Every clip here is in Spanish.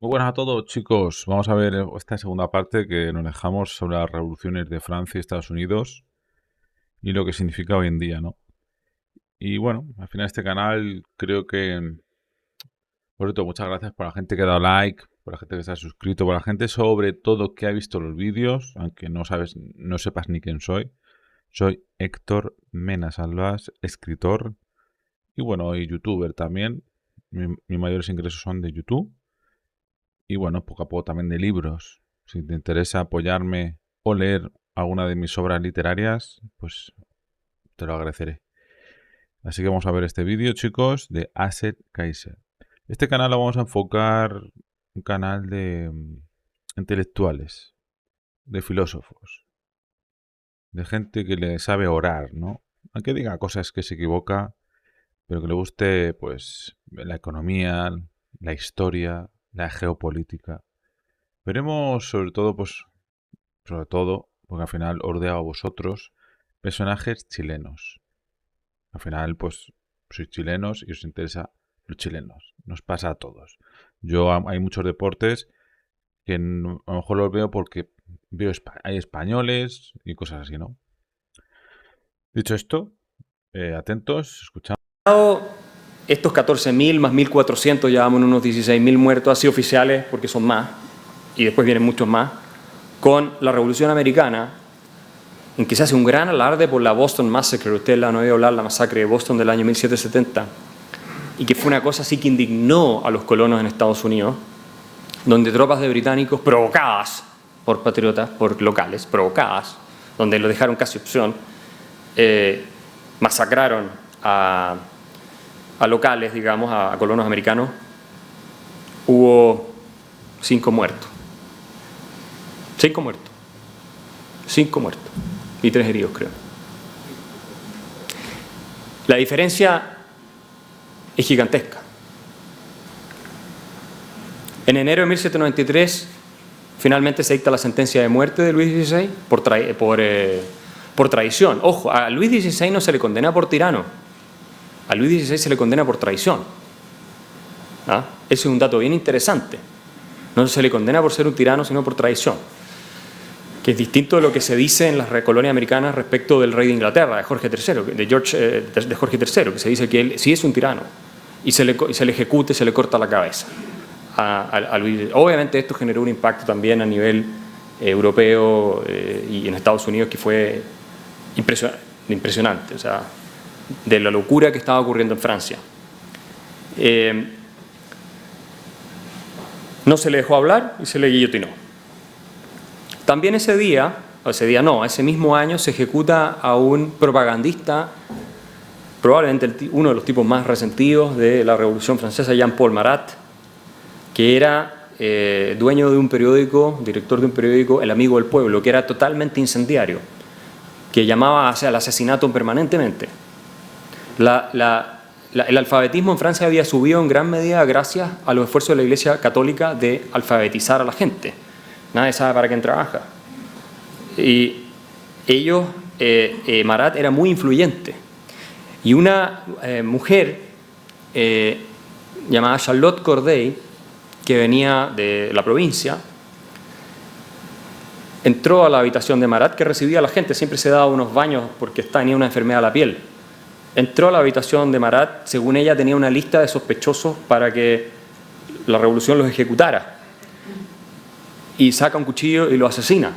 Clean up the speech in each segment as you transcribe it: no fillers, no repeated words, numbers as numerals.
Muy buenas a todos, chicos. Vamos a ver esta segunda parte que nos dejamos sobre las revoluciones de Francia y Estados Unidos y lo que significa hoy en día, ¿no? Y bueno, al final este canal creo que, por cierto, muchas gracias por la gente que ha dado like, por la gente que se ha suscrito, por la gente sobre todo que ha visto los vídeos, aunque no sepas ni quién soy. Soy Héctor Mena Salvas, escritor y bueno, y youtuber también. Mis mayores ingresos son de YouTube. Y bueno, poco a poco también de libros. Si te interesa apoyarme o leer alguna de mis obras literarias, pues te lo agradeceré. Así que vamos a ver este vídeo, chicos, de Asset Kaiser. Este canal lo vamos a enfocar un canal de intelectuales, de filósofos, de gente que le sabe orar, ¿no? Aunque diga cosas que se equivoca, pero que le guste, pues, la economía, la historia, la geopolítica. Veremos sobre todo, porque al final os dejo a vosotros, personajes chilenos. Al final, pues, sois chilenos y os interesa los chilenos. Nos pasa a todos. Hay muchos deportes que a lo mejor los veo porque hay españoles y cosas así, ¿no? Dicho esto, atentos, escuchamos. Estos 14.000 más 1.400, llevamos unos 16.000 muertos así oficiales, porque son más, y después vienen muchos más, con la Revolución Americana, en que se hace un gran alarde por la Boston Massacre. Ustedes la han oído hablar, la masacre de Boston del año 1770, y que fue una cosa así que indignó a los colonos en Estados Unidos, donde tropas de británicos provocadas por patriotas, por locales, provocadas, donde lo dejaron casi opción, masacraron a locales, digamos, a colonos americanos. Hubo 5 muertos. 5 muertos. 5 muertos. Y 3 heridos, creo. La diferencia es gigantesca. En enero de 1793, finalmente se dicta la sentencia de muerte de Luis XVI por traición. Ojo, a Luis XVI no se le condena por tirano. A Luis XVI se le condena por traición. ¿Ah? Ese es un dato bien interesante. No se le condena por ser un tirano, sino por traición, que es distinto de lo que se dice en las colonias americanas respecto del rey de Inglaterra, de Jorge III, de Jorge III, que se dice que él sí es un tirano y se le ejecuta y se le corta la cabeza a Luis. Obviamente esto generó un impacto también a nivel europeo y en Estados Unidos que fue impresionante. O sea, de la locura que estaba ocurriendo en Francia. No se le dejó hablar y se le guillotinó. También ese mismo año se ejecuta a un propagandista, probablemente uno de los tipos más resentidos de la Revolución Francesa, Jean-Paul Marat, que era dueño de un periódico, director de un periódico, El Amigo del Pueblo, que era totalmente incendiario, que llamaba hacia el asesinato permanentemente. El alfabetismo en Francia había subido en gran medida gracias a los esfuerzos de la Iglesia Católica de alfabetizar a la gente. Nadie sabe para quién trabaja. Y ellos, Marat era muy influyente. Y una mujer llamada Charlotte Corday, que venía de la provincia, entró a la habitación de Marat, que recibía a la gente, siempre se daba unos baños porque tenía una enfermedad de la piel. Entró a la habitación de Marat, según ella tenía una lista de sospechosos para que la revolución los ejecutara. Y saca un cuchillo y lo asesina.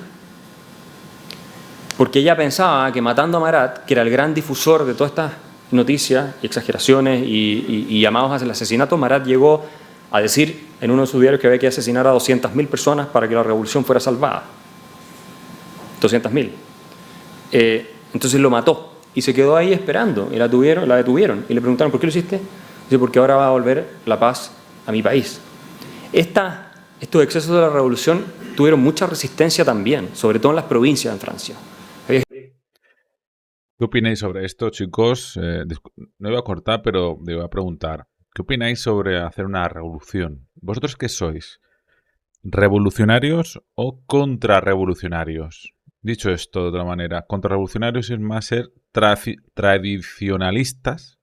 Porque ella pensaba que matando a Marat, que era el gran difusor de todas estas noticias y exageraciones y llamados hacia el asesinato, Marat llegó a decir en uno de sus diarios que había que asesinar a 200.000 personas para que la revolución fuera salvada. 200.000. Entonces lo mató. Y se quedó ahí esperando, y la detuvieron, y le preguntaron, ¿por qué lo hiciste? Dice, porque ahora va a volver la paz a mi país. Estos excesos de la revolución tuvieron mucha resistencia también, sobre todo en las provincias en Francia. ¿Qué opináis sobre esto, chicos? No iba a cortar, pero le iba a preguntar. ¿Qué opináis sobre hacer una revolución? ¿Vosotros qué sois? ¿Revolucionarios o contrarrevolucionarios? Dicho esto de otra manera, contrarrevolucionarios es más ser tradicionalistas,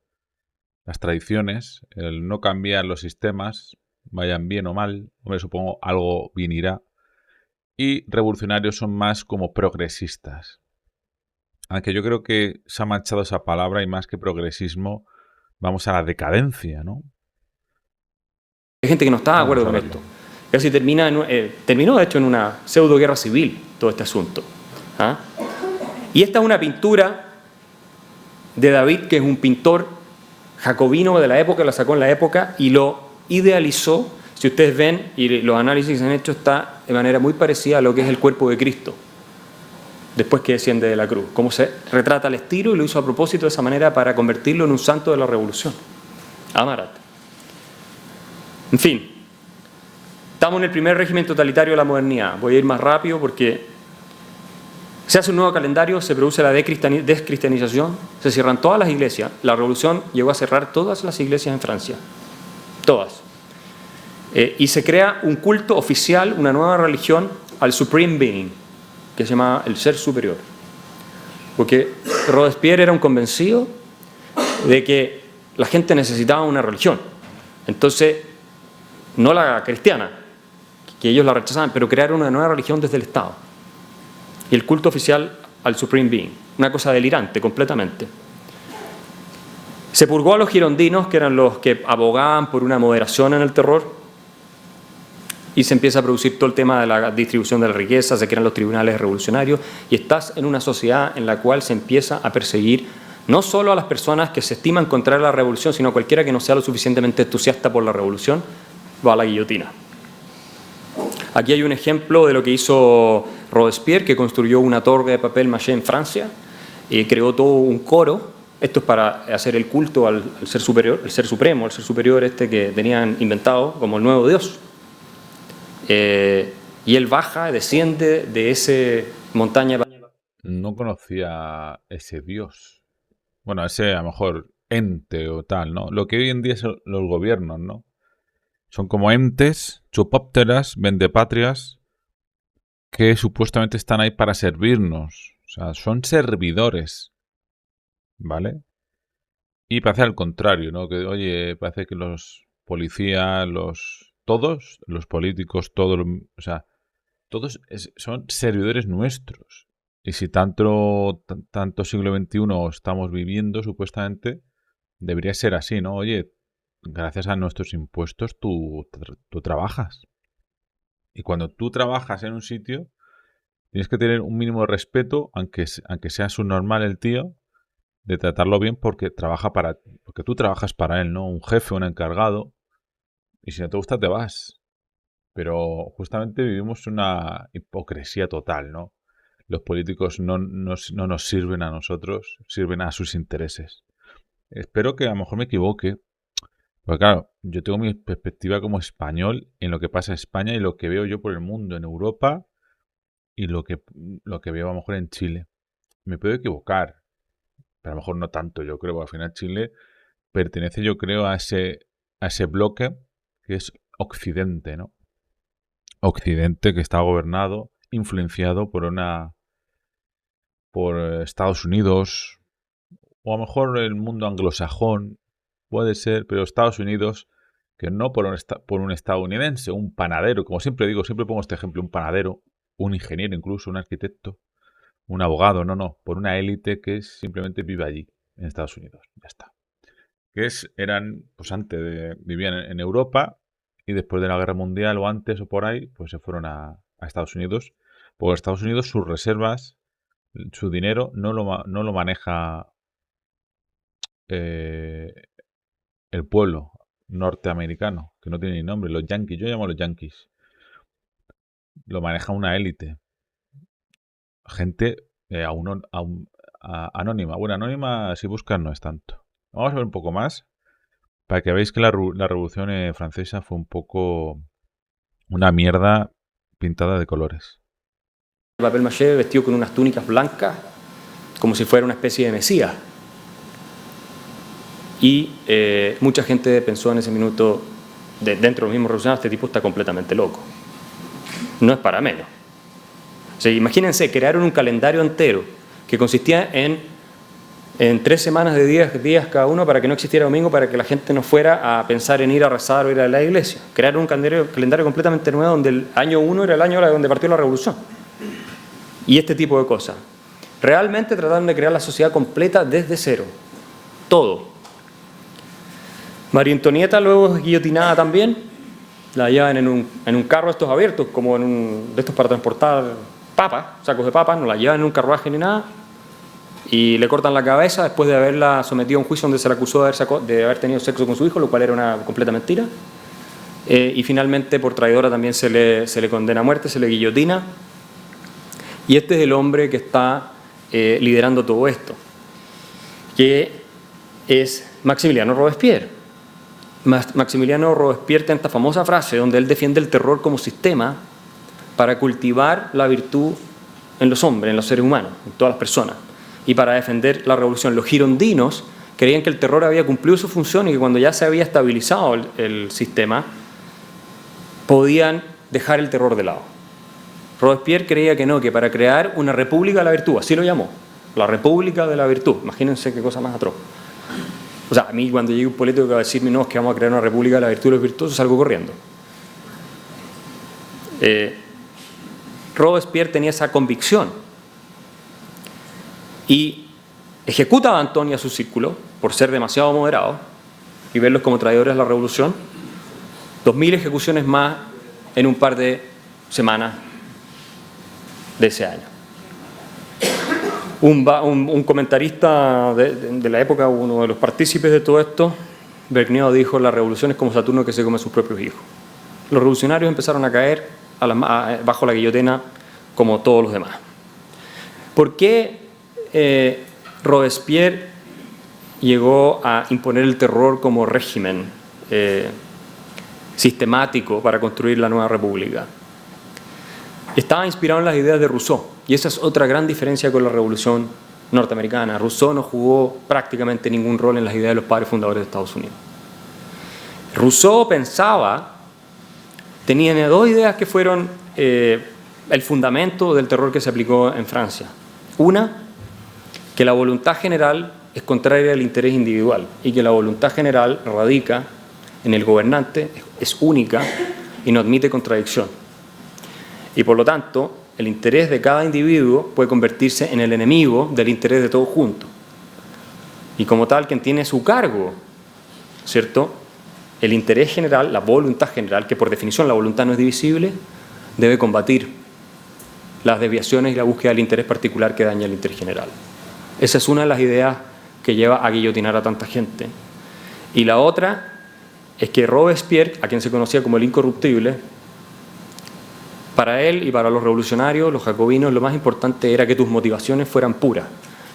las tradiciones, el no cambiar los sistemas, vayan bien o mal. Hombre, supongo algo bien irá. Y revolucionarios son más como progresistas. Aunque yo creo que se ha manchado esa palabra y más que progresismo, vamos a la decadencia, ¿no? Hay gente que no está de Vamos acuerdo a con verlo. esto. Casi terminó, de hecho, en una pseudo guerra civil todo este asunto. ¿Ah? Y esta es una pintura de David, que es un pintor jacobino de la época, la sacó en la época y lo idealizó. Si ustedes ven, y los análisis que se han hecho, está de manera muy parecida a lo que es el cuerpo de Cristo, después que desciende de la cruz. Cómo se retrata al estilo, y lo hizo a propósito de esa manera para convertirlo en un santo de la revolución. Amarat. En fin, estamos en el primer régimen totalitario de la modernidad. Voy a ir más rápido porque se hace un nuevo calendario, se produce la descristianización, se cierran todas las iglesias. La revolución llegó a cerrar todas las iglesias en Francia. Todas. Y se crea un culto oficial, una nueva religión al Supreme Being, que se llama el Ser Superior. Porque Robespierre era un convencido de que la gente necesitaba una religión. Entonces, no la cristiana, que ellos la rechazaban, pero crearon una nueva religión desde el Estado. Y el culto oficial al Supreme Being. Una cosa delirante, completamente. Se purgó a los girondinos, que eran los que abogaban por una moderación en el terror, y se empieza a producir todo el tema de la distribución de la riqueza, se crean los tribunales revolucionarios, y estás en una sociedad en la cual se empieza a perseguir no solo a las personas que se estiman contrarias a la revolución, sino a cualquiera que no sea lo suficientemente entusiasta por la revolución, va a la guillotina. Aquí hay un ejemplo de lo que hizo Robespierre, que construyó una torre de papel maché en Francia, y creó todo un coro. Esto es para hacer el culto al ser superior, el ser supremo, el ser superior este que tenían inventado como el nuevo Dios. Y él baja, desciende de ese montaña. No conocía ese dios. Bueno, ese a lo mejor ente o tal, ¿no? Lo que hoy en día son los gobiernos, ¿no? Son como entes, chupópteras, vendepatrias, que supuestamente están ahí para servirnos. O sea, son servidores, ¿vale? Y parece al contrario, ¿no? Que, oye, parece que los policías, todos, los políticos, todos, o sea, todos son servidores nuestros. Y si tanto siglo XXI estamos viviendo, supuestamente, debería ser así, ¿no? Oye, gracias a nuestros impuestos tú trabajas. Y cuando tú trabajas en un sitio, tienes que tener un mínimo de respeto, aunque sea subnormal el tío, de tratarlo bien porque porque tú trabajas para él, ¿no? Un jefe, un encargado, y si no te gusta te vas. Pero justamente vivimos una hipocresía total, ¿no? Los políticos no nos sirven a nosotros, sirven a sus intereses. Espero que a lo mejor me equivoque, porque claro, yo tengo mi perspectiva como español en lo que pasa en España y lo que veo yo por el mundo, en Europa, y lo que veo a lo mejor en Chile. Me puedo equivocar, pero a lo mejor no tanto, yo creo, al final Chile pertenece, yo creo, a ese bloque que es Occidente, ¿no? Occidente que está gobernado, influenciado por Estados Unidos, o a lo mejor el mundo anglosajón, puede ser, pero Estados Unidos, que no por un estadounidense, un panadero, como siempre digo, siempre pongo este ejemplo, un panadero, un ingeniero incluso, un arquitecto, un abogado, no, por una élite que simplemente vive allí, en Estados Unidos, ya está. Pues antes vivían en Europa y después de la Guerra Mundial o antes o por ahí, pues se fueron a Estados Unidos. Porque Estados Unidos sus reservas, su dinero, no lo maneja eh, el pueblo norteamericano, que no tiene ni nombre, los yanquis, yo llamo a los yanquis. Lo maneja una élite. Gente anónima. Bueno, anónima si buscan no es tanto. Vamos a ver un poco más. Para que veáis que la Revolución Francesa fue un poco una mierda pintada de colores. El papel maché vestido con unas túnicas blancas, como si fuera una especie de mesías. Y mucha gente pensó en ese minuto, dentro de los mismos revolucionarios, este tipo está completamente loco. No es para menos. O sea, imagínense, crearon un calendario entero que consistía en en 3 semanas de días cada uno para que no existiera domingo, para que la gente no fuera a pensar en ir a rezar o ir a la iglesia. Crearon un calendario completamente nuevo donde el año 1 era el año donde partió la revolución. Y este tipo de cosas. Realmente trataron de crear la sociedad completa desde cero. Todo. María Antonieta luego es guillotinada también. La llevan en un carro de estos abiertos, como de estos para transportar papas, sacos de papas. No la llevan en un carruaje ni nada. Y le cortan la cabeza después de haberla sometido a un juicio donde se le acusó de haber tenido sexo con su hijo, lo cual era una completa mentira. Y finalmente por traidora también se le condena a muerte, se le guillotina. Y este es el hombre que está liderando todo esto, que es Maximiliano Robespierre. Maximiliano Robespierre tiene esta famosa frase donde él defiende el terror como sistema para cultivar la virtud en los hombres, en los seres humanos, en todas las personas, y para defender la revolución. Los girondinos creían que el terror había cumplido su función y que cuando ya se había estabilizado el sistema, podían dejar el terror de lado. Robespierre creía que no, que para crear una república de la virtud, así lo llamó, la república de la virtud. Imagínense qué cosa más atroz. O sea, a mí cuando llegue un político que va a decirme no, es que vamos a crear una república de la virtud y los virtuosos, salgo corriendo. Robespierre tenía esa convicción y ejecuta a Danton y a su círculo por ser demasiado moderado y verlos como traidores de la revolución. 2000 ejecuciones más en un par de semanas de ese año. Un comentarista de la época, uno de los partícipes de todo esto, Vergniaud, dijo: la revolución es como Saturno que se come a sus propios hijos. Los revolucionarios empezaron a caer bajo la guillotina como todos los demás. ¿Por qué Robespierre llegó a imponer el terror como régimen sistemático para construir la nueva república? Estaba inspirado en las ideas de Rousseau, y esa es otra gran diferencia con la revolución norteamericana. Rousseau no jugó prácticamente ningún rol en las ideas de los padres fundadores de Estados Unidos. Rousseau tenía 2 ideas que fueron el fundamento del terror que se aplicó en Francia. Una, que la voluntad general es contraria al interés individual y que la voluntad general radica en el gobernante, es única y no admite contradicción. Y por lo tanto, el interés de cada individuo puede convertirse en el enemigo del interés de todos juntos. Y como tal, quien tiene a su cargo, ¿cierto?, el interés general, la voluntad general, que por definición la voluntad no es divisible, debe combatir las desviaciones y la búsqueda del interés particular que daña el interés general. Esa es una de las ideas que lleva a guillotinar a tanta gente. Y la otra es que Robespierre, a quien se conocía como el incorruptible, para él y para los revolucionarios, los jacobinos, lo más importante era que tus motivaciones fueran puras.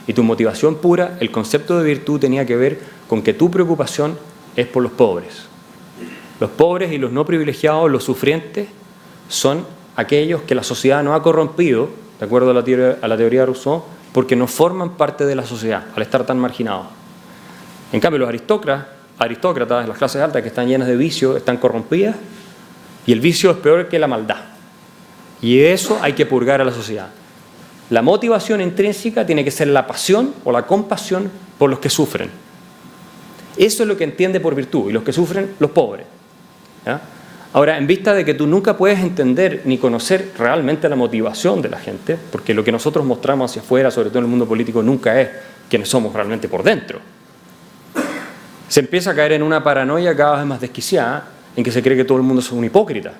Y tu motivación pura, el concepto de virtud tenía que ver con que tu preocupación es por los pobres. Los pobres y los no privilegiados, los sufrientes, son aquellos que la sociedad no ha corrompido, de acuerdo a la teoría de Rousseau, porque no forman parte de la sociedad, al estar tan marginados. En cambio, los aristócratas, las clases altas que están llenas de vicios, están corrompidas, y el vicio es peor que la maldad. Y de eso hay que purgar a la sociedad. La motivación intrínseca tiene que ser la pasión o la compasión por los que sufren. Eso es lo que entiende por virtud, y los que sufren, los pobres. ¿Ya? Ahora, en vista de que tú nunca puedes entender ni conocer realmente la motivación de la gente, porque lo que nosotros mostramos hacia afuera, sobre todo en el mundo político, nunca es quienes somos realmente por dentro. Se empieza a caer en una paranoia cada vez más desquiciada, en que se cree que todo el mundo es un hipócrita,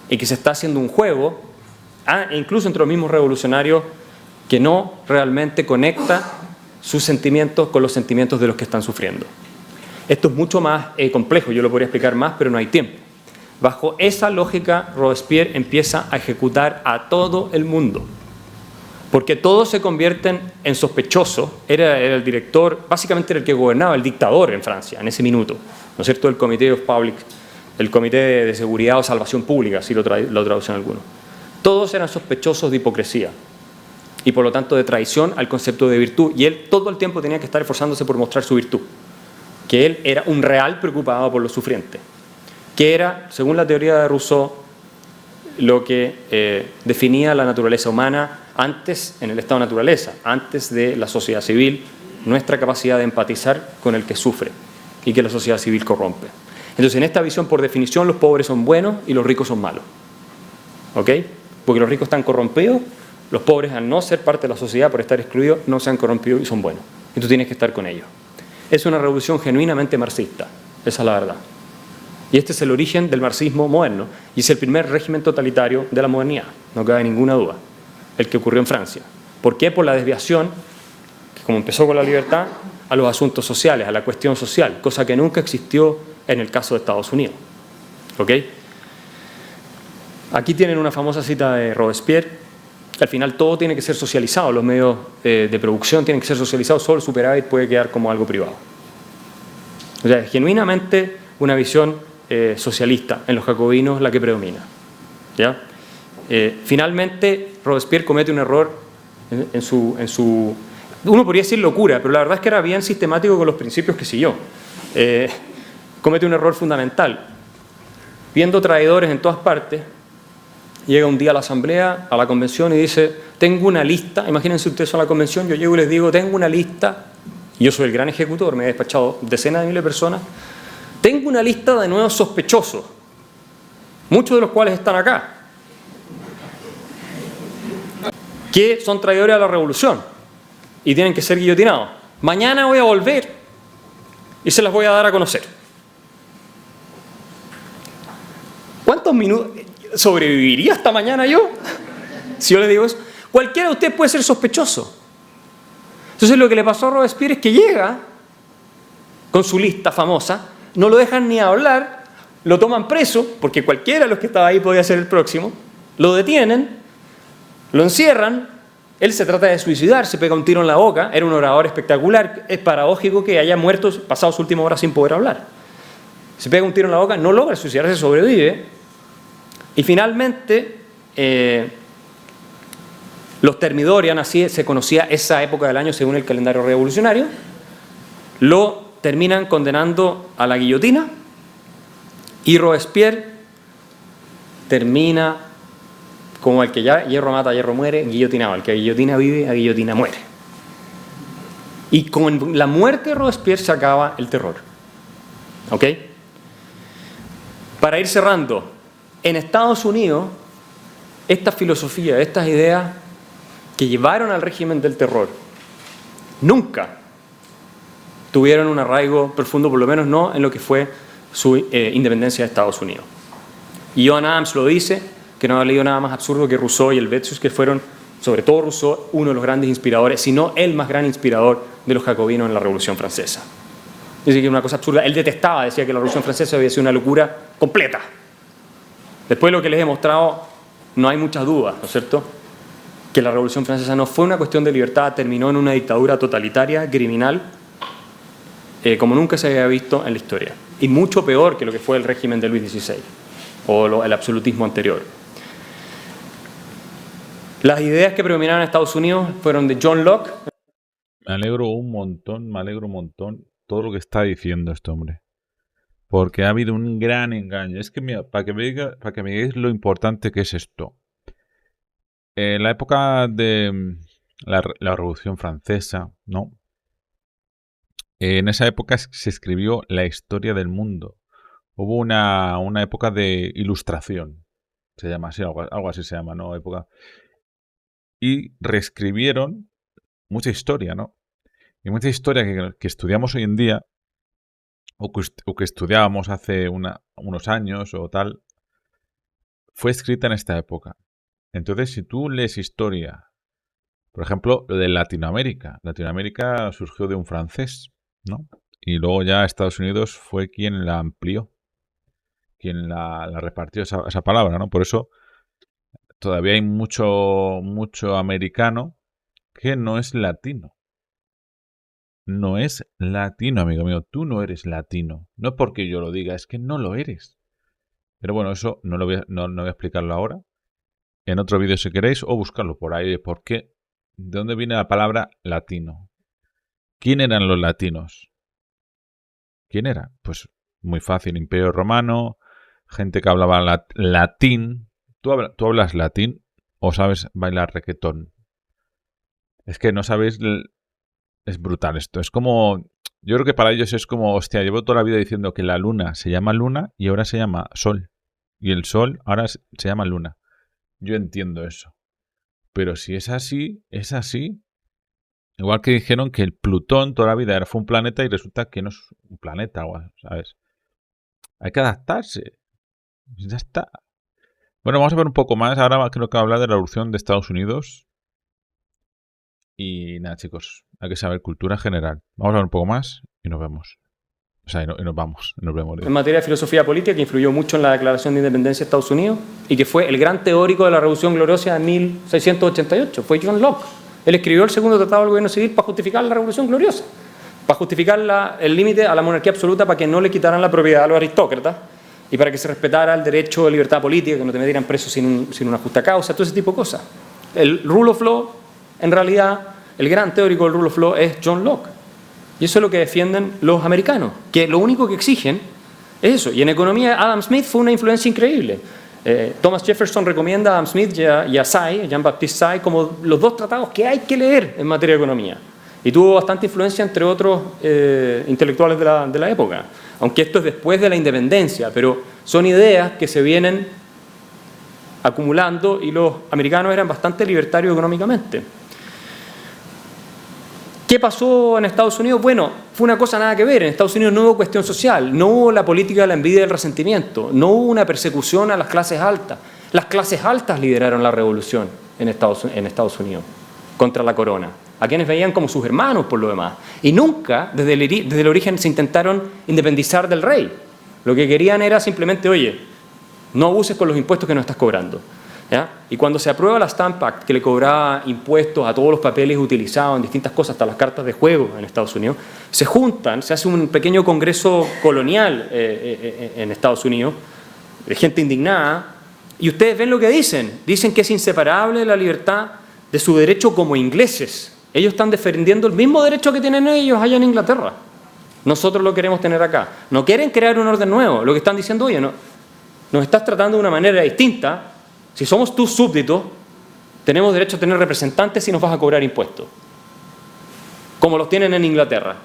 y que se está haciendo un juego, incluso entre los mismos revolucionarios, que no realmente conecta sus sentimientos con los sentimientos de los que están sufriendo. Esto es mucho más complejo, yo lo podría explicar más, pero no hay tiempo. Bajo esa lógica, Robespierre empieza a ejecutar a todo el mundo, porque todos se convierten en sospechosos. Era el director, básicamente era el que gobernaba, el dictador en Francia en ese minuto, ¿no es cierto?, el Comité of Public, el Comité de Seguridad o Salvación Pública, si lo traducen algunos. Todos eran sospechosos de hipocresía y por lo tanto de traición al concepto de virtud, y él todo el tiempo tenía que estar esforzándose por mostrar su virtud, que él era un real preocupado por los sufrientes, que era, según la teoría de Rousseau, lo que definía la naturaleza humana antes, en el estado de naturaleza, antes de la sociedad civil nuestra capacidad de empatizar con el que sufre y que la sociedad civil corrompe. Entonces, en esta visión, por definición, los pobres son buenos y los ricos son malos. ¿Ok? Porque los ricos están corrompidos, los pobres, al no ser parte de la sociedad, por estar excluidos, no se han corrompido y son buenos. Y tú tienes que estar con ellos. Es una revolución genuinamente marxista, esa es la verdad. Y este es el origen del marxismo moderno y es el primer régimen totalitario de la modernidad, no cabe ninguna duda, el que ocurrió en Francia. ¿Por qué? Por la desviación, que como empezó con la libertad, a los asuntos sociales, a la cuestión social, cosa que nunca existió en el caso de Estados Unidos. ¿Ok? Aquí tienen una famosa cita de Robespierre, que al final todo tiene que ser socializado, los medios de producción tienen que ser socializados, solo el superávit puede quedar como algo privado. O sea, es genuinamente una visión socialista en los jacobinos la que predomina. ¿Ya? Finalmente, Robespierre comete un error en su... Uno podría decir locura, pero la verdad es que era bien sistemático con los principios que siguió. Comete un error fundamental. Viendo traidores en todas partes, llega un día a la asamblea, a la convención y dice, tengo una lista, imagínense ustedes son la convención, yo llego y les digo, tengo una lista, y yo soy el gran ejecutor, me he despachado decenas de miles de personas, tengo una lista de nuevos sospechosos, muchos de los cuales están acá, que son traidores a la revolución y tienen que ser guillotinados. Mañana voy a volver y se las voy a dar a conocer. ¿Cuántos minutos sobreviviría hasta mañana yo? Si yo le digo eso, cualquiera de ustedes puede ser sospechoso. Entonces lo que le pasó a Robespierre es que llega con su lista famosa, no lo dejan ni hablar, lo toman preso, porque cualquiera de los que estaba ahí podía ser el próximo, lo detienen, lo encierran, él se trata de suicidar, se pega un tiro en la boca, era un orador espectacular, es paradójico que haya muerto, pasado su última hora sin poder hablar. Se pega un tiro en la boca, no logra suicidarse, sobrevive, y finalmente los Thermidorian, así se conocía esa época del año según el calendario revolucionario, lo terminan condenando a la guillotina y Robespierre termina como el que ya hierro mata, hierro muere, guillotinado. El que a guillotina vive, a guillotina muere. Y con la muerte de Robespierre se acaba el terror. ¿Ok? Para ir cerrando, en Estados Unidos, esta filosofía, estas ideas que llevaron al régimen del terror, nunca tuvieron un arraigo profundo, por lo menos no en lo que fue su independencia de Estados Unidos. Y John Adams lo dice, que no ha leído nada más absurdo que Rousseau y Helvétius, que fueron, sobre todo Rousseau, uno de los grandes inspiradores, si no el más gran inspirador de los jacobinos en la Revolución Francesa. Es decir, que una cosa absurda. Él detestaba, decía que la Revolución Francesa había sido una locura completa. Después de lo que les he mostrado, no hay muchas dudas, ¿no es cierto?, que la Revolución Francesa no fue una cuestión de libertad, terminó en una dictadura totalitaria, criminal, como nunca se había visto en la historia. Y mucho peor que lo que fue el régimen de Luis XVI, o el absolutismo anterior. Las ideas que predominaron en Estados Unidos fueron de John Locke. Me alegro un montón todo lo que está diciendo este hombre. Porque ha habido un gran engaño. Es que, mira, para que me digáis lo importante que es esto. En la época de la Revolución Francesa, ¿no? En esa época se escribió la historia del mundo. Hubo una época de ilustración. Se llama así, algo así se llama, ¿no? Época. Y reescribieron mucha historia, ¿no? Y mucha historia que estudiamos hoy en día, o que estudiábamos hace unos años o tal, fue escrita en esta época. Entonces, si tú lees historia, por ejemplo, lo de Latinoamérica. Latinoamérica surgió de un francés, ¿no? Y luego ya Estados Unidos fue quien la amplió, quien la repartió esa palabra, ¿no? Por eso todavía hay mucho americano que no es latino. No es latino, amigo mío. Tú no eres latino. No porque yo lo diga, es que no lo eres. Pero bueno, eso no voy a explicarlo ahora. En otro vídeo si queréis, o buscarlo por ahí. ¿Por qué? ¿De dónde viene la palabra latino? ¿Quién eran los latinos? ¿Quién era? Pues muy fácil. Imperio Romano, gente que hablaba latín. ¿Tú hablas latín o sabes bailar requetón? Es que no sabéis es brutal esto. Es como, yo creo que para ellos es como, hostia, llevo toda la vida diciendo que la luna se llama luna y ahora se llama sol. Y el sol ahora se llama luna. Yo entiendo eso. Pero si es así, es así. Igual que dijeron que el Plutón toda la vida fue un planeta y resulta que no es un planeta, ¿sabes? Hay que adaptarse. Ya está. Bueno, vamos a ver un poco más. Ahora creo que hablar de la revolución de Estados Unidos. Y nada, chicos, hay que saber cultura general. Vamos a ver un poco más y nos vemos. O sea, y nos vamos, nos vemos. En materia de filosofía política, que influyó mucho en la Declaración de Independencia de Estados Unidos y que fue el gran teórico de la Revolución Gloriosa de 1688, fue John Locke. Él escribió el segundo tratado del gobierno civil para justificar la Revolución Gloriosa, para justificar el límite a la monarquía absoluta, para que no le quitaran la propiedad a los aristócratas y para que se respetara el derecho de libertad política, que no te metieran preso sin una justa causa, todo ese tipo de cosas. El rule of law, en realidad, el gran teórico del rule of law es John Locke. Y eso es lo que defienden los americanos, que lo único que exigen es eso. Y en economía, Adam Smith fue una influencia increíble. Thomas Jefferson recomienda a Adam Smith y a Say, Jean-Baptiste Say, como los dos tratados que hay que leer en materia de economía. Y tuvo bastante influencia entre otros intelectuales de la época. Aunque esto es después de la independencia, pero son ideas que se vienen acumulando y los americanos eran bastante libertarios económicamente. ¿Qué pasó en Estados Unidos? Bueno, fue una cosa nada que ver. En Estados Unidos no hubo cuestión social, no hubo la política de la envidia y el resentimiento, no hubo una persecución a las clases altas. Las clases altas lideraron la revolución en Estados Unidos contra la corona, a quienes veían como sus hermanos por lo demás. Y nunca, desde el origen, se intentaron independizar del rey. Lo que querían era simplemente, oye, no abuses con los impuestos que nos estás cobrando. ¿Ya? Y cuando se aprueba la Stamp Act, que le cobraba impuestos a todos los papeles utilizados en distintas cosas, hasta las cartas de juego en Estados Unidos, se juntan, se hace un pequeño congreso colonial en Estados Unidos, de gente indignada, y ustedes ven lo que dicen. Dicen que es inseparable la libertad de su derecho como ingleses. Ellos están defendiendo el mismo derecho que tienen ellos allá en Inglaterra. Nosotros lo queremos tener acá. No quieren crear un orden nuevo. Lo que están diciendo, oye, no, nos estás tratando de una manera distinta. Si somos tus súbditos, tenemos derecho a tener representantes y nos vas a cobrar impuestos, como los tienen en Inglaterra.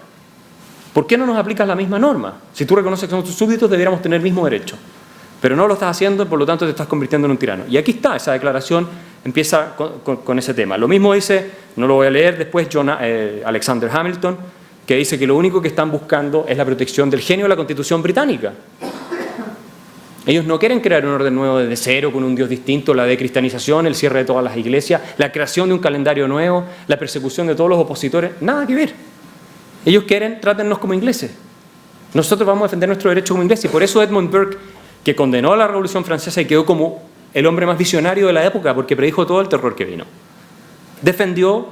¿Por qué no nos aplicas la misma norma? Si tú reconoces que somos tus súbditos, deberíamos tener el mismo derecho. Pero no lo estás haciendo, por lo tanto te estás convirtiendo en un tirano. Y aquí está, esa declaración empieza con ese tema. Lo mismo dice, no lo voy a leer después, Alexander Hamilton, que dice que lo único que están buscando es la protección del genio de la Constitución británica. Ellos no quieren crear un orden nuevo desde cero, con un Dios distinto, la decristianización, el cierre de todas las iglesias, la creación de un calendario nuevo, la persecución de todos los opositores, nada que ver. Ellos quieren, trátennos como ingleses. Nosotros vamos a defender nuestro derecho como ingleses. Y por eso Edmund Burke, que condenó a la Revolución Francesa y quedó como el hombre más visionario de la época, porque predijo todo el terror que vino, defendió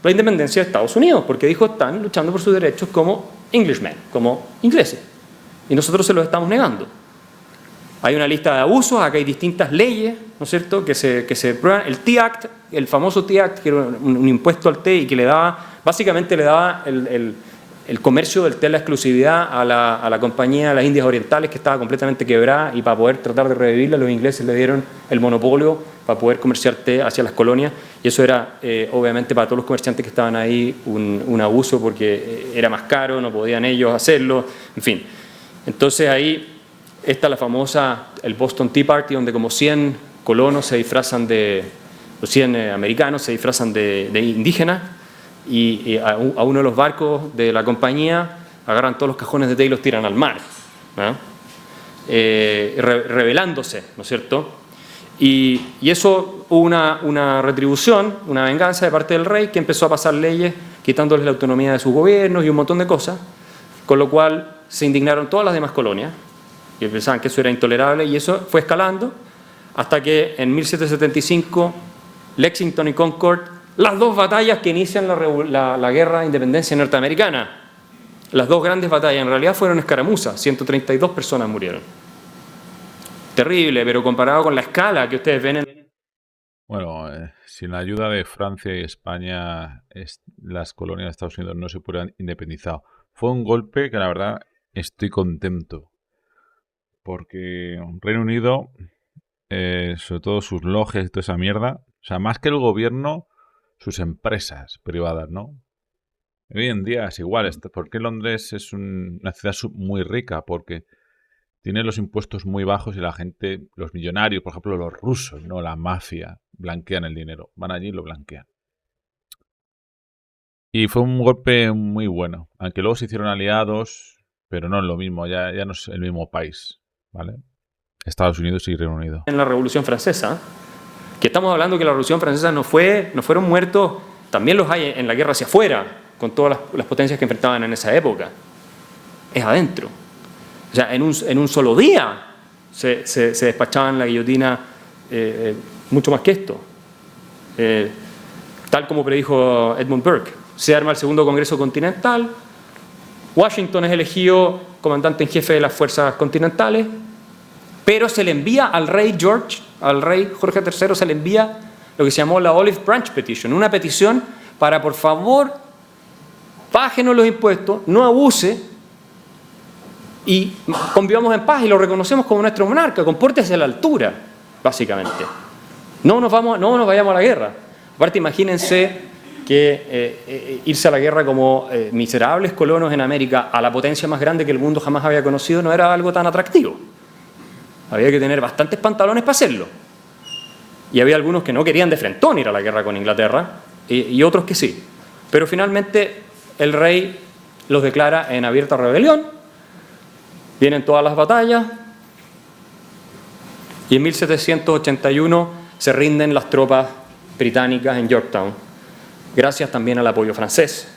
la independencia de Estados Unidos, porque dijo, están luchando por sus derechos como Englishmen, como ingleses. Y nosotros se los estamos negando. Hay una lista de abusos, acá hay distintas leyes, ¿no es cierto?, que se prueban. El Tea Act, el famoso Tea Act, que era un impuesto al té y que le daba, básicamente le daba el comercio del té, la exclusividad a la compañía de las Indias Orientales, que estaba completamente quebrada, y para poder tratar de revivirla, los ingleses le dieron el monopolio para poder comerciar té hacia las colonias, y eso era, obviamente, para todos los comerciantes que estaban ahí, un abuso, porque era más caro, no podían ellos hacerlo, en fin. Entonces ahí está la famosa, el Boston Tea Party, donde como 100 colonos se disfrazan los 100 americanos se disfrazan de indígenas, y a uno de los barcos de la compañía agarran todos los cajones de té y los tiran al mar, ¿no? Rebelándose, ¿no es cierto? Y eso hubo una retribución, una venganza de parte del rey, que empezó a pasar leyes quitándoles la autonomía de sus gobiernos y un montón de cosas, con lo cual se indignaron todas las demás colonias y pensaban que eso era intolerable, y eso fue escalando hasta que en 1775 Lexington y Concord, las dos batallas que inician la guerra de independencia norteamericana, las dos grandes batallas, en realidad fueron escaramuzas, 132 personas murieron. Terrible, pero comparado con la escala que ustedes ven en... Bueno, sin la ayuda de Francia y España, las colonias de Estados Unidos no se hubieran independizado. Fue un golpe que, la verdad, estoy contento. Porque Reino Unido, sobre todo sus logias y toda esa mierda, o sea, más que el gobierno, sus empresas privadas, ¿no? Hoy en día es igual. ¿Por qué Londres es una ciudad muy rica? Porque tiene los impuestos muy bajos y la gente, los millonarios, por ejemplo, los rusos, ¿no? La mafia, blanquean el dinero. Van allí y lo blanquean. Y fue un golpe muy bueno. Aunque luego se hicieron aliados, pero no es lo mismo. Ya no es el mismo país, ¿vale? Estados Unidos y Reino Unido. En la Revolución Francesa, que estamos hablando que la Revolución Francesa no fueron muertos, también los hay en la guerra hacia afuera, con todas las potencias que enfrentaban en esa época. Es adentro. O sea, en un solo día se despachaban la guillotina mucho más que esto. Tal como predijo Edmund Burke. Se arma el Segundo Congreso Continental, Washington es elegido comandante en jefe de las fuerzas continentales, pero se le envía al rey Jorge III, se le envía lo que se llamó la Olive Branch Petition, una petición para, por favor, bájenos los impuestos, no abuse y convivamos en paz y lo reconocemos como nuestro monarca, compórtese a la altura, básicamente. No nos vayamos a la guerra. Aparte, imagínense que irse a la guerra como miserables colonos en América a la potencia más grande que el mundo jamás había conocido no era algo tan atractivo. Había que tener bastantes pantalones para hacerlo. Y había algunos que no querían de frentón ir a la guerra con Inglaterra y otros que sí. Pero finalmente el rey los declara en abierta rebelión. Vienen todas las batallas y en 1781 se rinden las tropas británicas en Yorktown, gracias también al apoyo francés.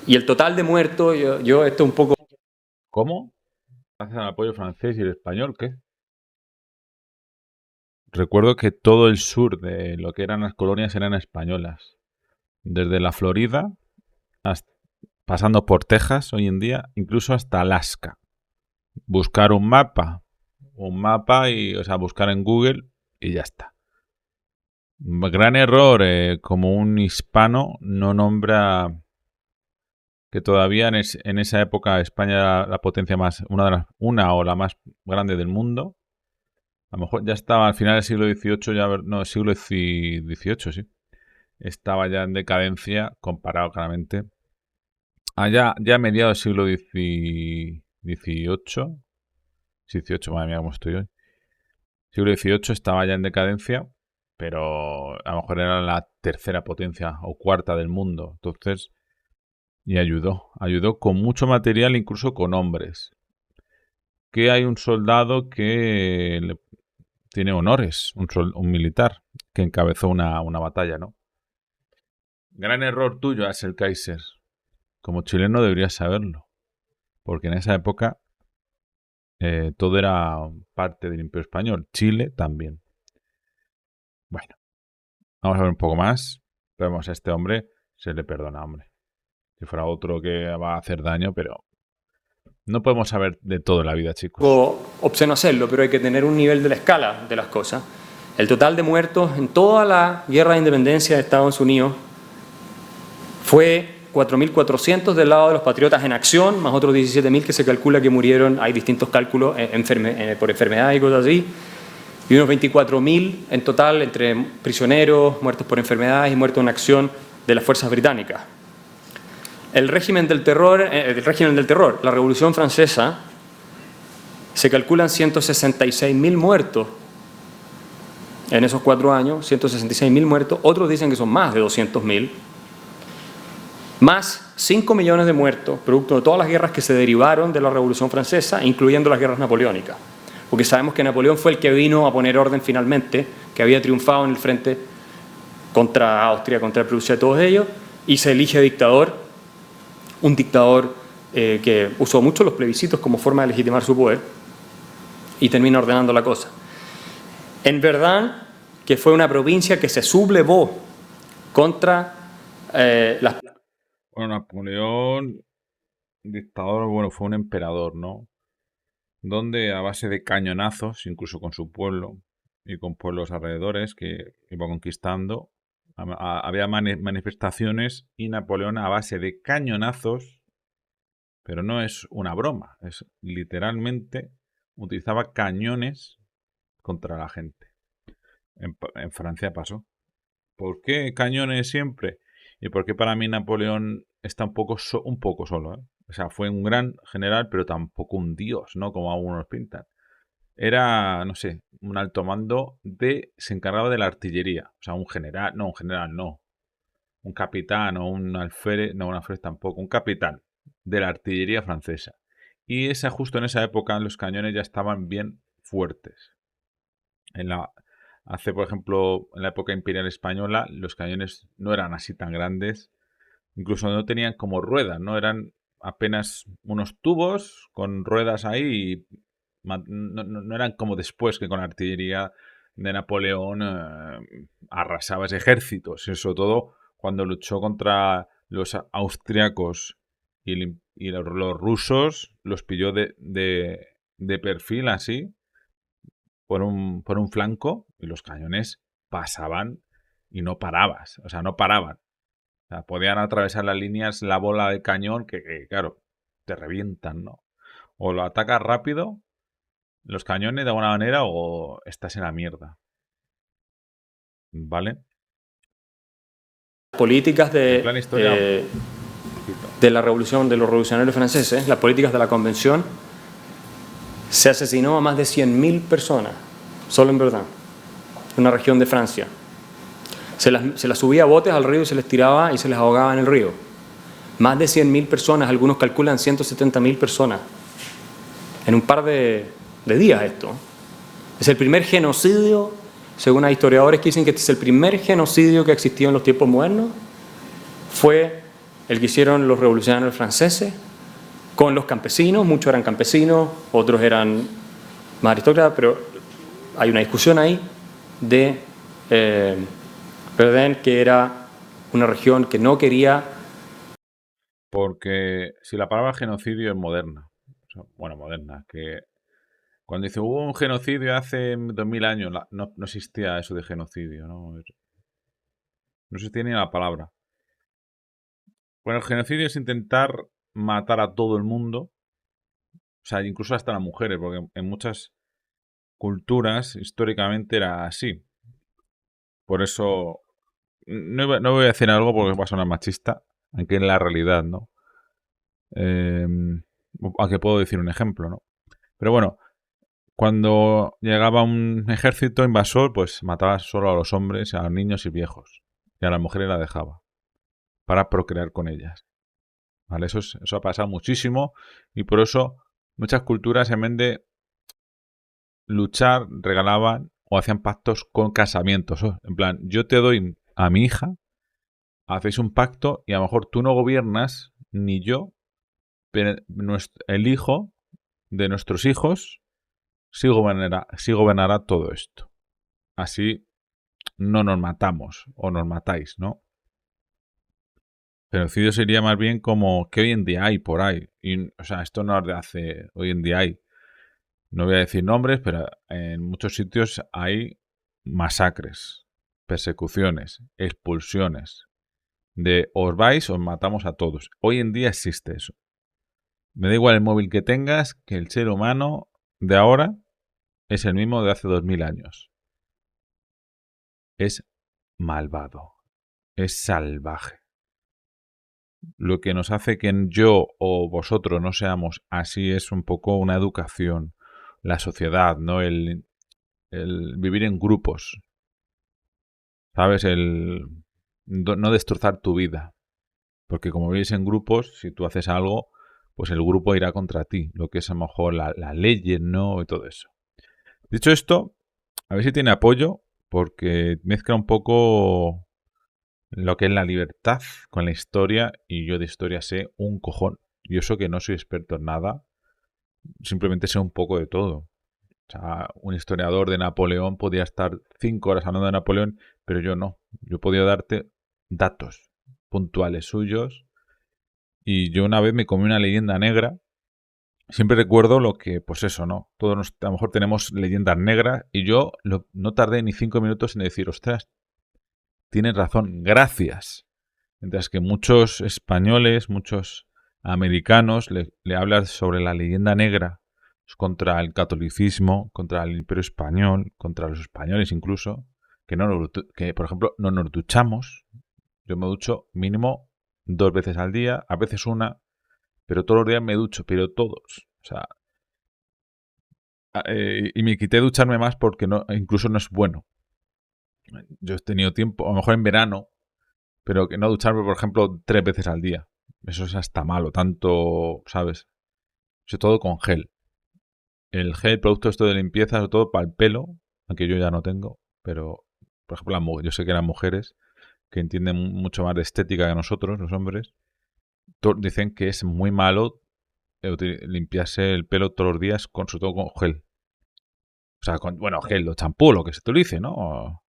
Y el total de muertos, esto un poco... ¿Cómo? ¿Hacen el apoyo francés y el español? ¿Qué? Recuerdo que todo el sur de lo que eran las colonias eran españolas. Desde la Florida, pasando por Texas hoy en día, incluso hasta Alaska. Buscar un mapa y, o sea, buscar en Google y ya está. Gran error, como un hispano no nombra que todavía en esa época España era la potencia más, una o la más grande del mundo. A lo mejor ya estaba al final del siglo XVIII, siglo XVIII, sí. Estaba ya en decadencia comparado claramente. Ya a mediados del siglo XVIII, madre mía, cómo estoy hoy. Siglo XVIII estaba ya en decadencia, pero a lo mejor era la tercera potencia o cuarta del mundo. Entonces, y ayudó con mucho material, incluso con hombres. Que hay un soldado que tiene honores, un militar, que encabezó una batalla, ¿no? Gran error tuyo, Axel Kaiser. Como chileno deberías saberlo, porque en esa época todo era parte del Imperio Español. Chile también. Bueno, vamos a ver un poco más. Vemos a este hombre, se le perdona, hombre. Si fuera otro que va a hacer daño, pero no podemos saber de todo en la vida, chicos. Obsceno hacerlo, pero hay que tener un nivel de la escala de las cosas. El total de muertos en toda la guerra de independencia de Estados Unidos fue 4.400 del lado de los patriotas en acción, más otros 17.000 que se calcula que murieron, hay distintos cálculos por enfermedades y cosas así, y unos 24.000 en total entre prisioneros, muertos por enfermedades y muertos en acción de las fuerzas británicas. El régimen del terror, la Revolución Francesa, se calculan 166.000 muertos en esos 4 años, 166.000 muertos, otros dicen que son más de 200.000, más 5 millones de muertos, producto de todas las guerras que se derivaron de la Revolución Francesa, incluyendo las guerras napoleónicas. Porque sabemos que Napoleón fue el que vino a poner orden finalmente, que había triunfado en el frente contra Austria, contra Prusia, todos ellos, y se elige dictador, un dictador que usó mucho los plebiscitos como forma de legitimar su poder y termina ordenando la cosa. En verdad que fue una provincia que se sublevó contra las... Bueno, Napoleón, dictador, bueno, fue un emperador, ¿no? Donde a base de cañonazos, incluso con su pueblo y con pueblos alrededores que iba conquistando, había manifestaciones y Napoleón a base de cañonazos, pero no es una broma, es literalmente utilizaba cañones contra la gente. En Francia pasó. ¿Por qué cañones siempre? y por qué para mí Napoleón está un poco solo, ¿eh? O sea, fue un gran general, pero tampoco un dios, ¿no? Como algunos pintan. Era, no sé, un alto mando se encargaba de la artillería. O sea, un general no. Un capitán o un alférez, no, un alférez tampoco, un capitán de la artillería francesa. Y justo en esa época los cañones ya estaban bien fuertes. En la, por ejemplo, en la época imperial española, los cañones no eran así tan grandes, incluso no tenían como ruedas, ¿no? Eran apenas unos tubos con ruedas ahí y no eran como después que con la artillería de Napoleón arrasaba ejércitos, y sobre todo cuando luchó contra los austriacos y los rusos, los pilló de perfil así por un flanco y los cañones pasaban y no parabas, o sea, no paraban. O sea, podían atravesar las líneas la bola de cañón claro, te revientan, ¿no? O lo atacas rápido, los cañones de alguna manera, o estás en la mierda. ¿Vale? Políticas En plan historia, de la revolución, de los revolucionarios franceses, las políticas de la Convención, se asesinó a más de 100.000 personas, solo en Verdun, en una región de Francia. Se las subía a botes al río y se les tiraba y se les ahogaba en el río. Más de 100.000 personas, algunos calculan 170.000 personas. En un par de días esto. Es el primer genocidio, según hay historiadores que dicen que este es el primer genocidio que existió en los tiempos modernos. Fue el que hicieron los revolucionarios franceses con los campesinos. Muchos eran campesinos, otros eran más aristócratas, pero hay una discusión ahí de Verdun, que era una región que no quería. porque si la palabra genocidio es moderna, o sea, bueno, moderna, que cuando dice hubo un genocidio hace 2000 años, no existía eso de genocidio, ¿no? No existía ni la palabra. Bueno, el genocidio es intentar matar a todo el mundo, o sea, incluso hasta las mujeres, porque en muchas culturas históricamente era así. Por eso no voy a decir algo porque va a sonar machista, aunque es la realidad, ¿no? Eh, Aunque puedo decir un ejemplo, ¿no? Pero bueno, cuando llegaba un ejército invasor, pues mataba solo a los hombres, a los niños y viejos. Y a las mujeres la dejaba para procrear con ellas. ¿Vale? Eso ha pasado muchísimo y por eso muchas culturas en vez de luchar regalaban o hacían pactos con casamientos. En plan, yo te doy a mi hija, hacéis un pacto y a lo mejor tú no gobiernas ni yo, pero el hijo de nuestros hijos sí gobernará todo esto. Así no nos matamos o nos matáis, ¿no? Genocidio sería más bien como que hoy en día hay por ahí. Y, o sea, esto no es de hace. Hoy en día hay. No voy a decir nombres, pero en muchos sitios hay masacres, persecuciones, expulsiones. De os vais, os matamos a todos. Hoy en día existe eso. Me da igual el móvil que tengas, que el ser humano de ahora es el mismo de hace 2000 años. Es malvado. Es salvaje. Lo que nos hace que yo o vosotros no seamos así es un poco una educación, la sociedad, ¿no? El vivir en grupos, ¿sabes? El no destrozar tu vida. Porque como vives en grupos, si tú haces algo, pues el grupo irá contra ti, lo que es a lo mejor la ley, ¿no? Y todo eso. Dicho esto, a ver si tiene apoyo, porque mezcla un poco lo que es la libertad con la historia, y yo de historia sé un cojón. Y eso que no soy experto en nada, simplemente sé un poco de todo. O sea, un historiador de Napoleón podía estar 5 horas hablando de Napoleón, pero yo no. Yo podía darte datos puntuales suyos. Y yo una vez me comí una leyenda negra. Siempre recuerdo lo que, pues eso, ¿no? Todos a lo mejor tenemos leyendas negras y yo no tardé ni 5 minutos en decir, ostras, tienes razón, gracias. Mientras que muchos españoles, muchos americanos le hablan sobre la leyenda negra contra el catolicismo, contra el imperio español, contra los españoles incluso, que por ejemplo no nos duchamos. Yo me ducho mínimo 2 veces al día, a veces una, pero todos los días me ducho, pero todos. O sea, y me quité ducharme más porque no, incluso no es bueno. Yo he tenido tiempo, a lo mejor en verano, pero que no ducharme, por ejemplo, 3 veces al día. Eso es hasta malo, tanto, ¿sabes? Sobre todo con gel. El gel, producto esto de limpieza, sobre todo para el pelo, aunque yo ya no tengo, pero, por ejemplo, yo sé que las mujeres que entienden mucho más de estética que nosotros, los hombres, dicen que es muy malo limpiarse el pelo todos los días, sobre todo con gel. O sea, bueno, gel o champú, lo que se utilice, ¿no?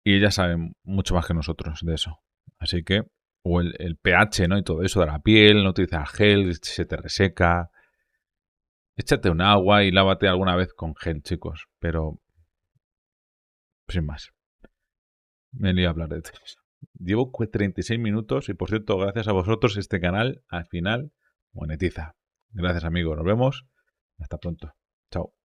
Y ellas saben mucho más que nosotros de eso. Así que, o el pH, ¿no? Y todo eso de la piel, no utilizar gel, se te reseca. Échate un agua y lávate alguna vez con gel, chicos. Pero, sin más. Me lío a hablar de tenis. Llevo 36 minutos y, por cierto, gracias a vosotros, este canal, al final, monetiza. Gracias, amigos. Nos vemos. Hasta pronto. Chao.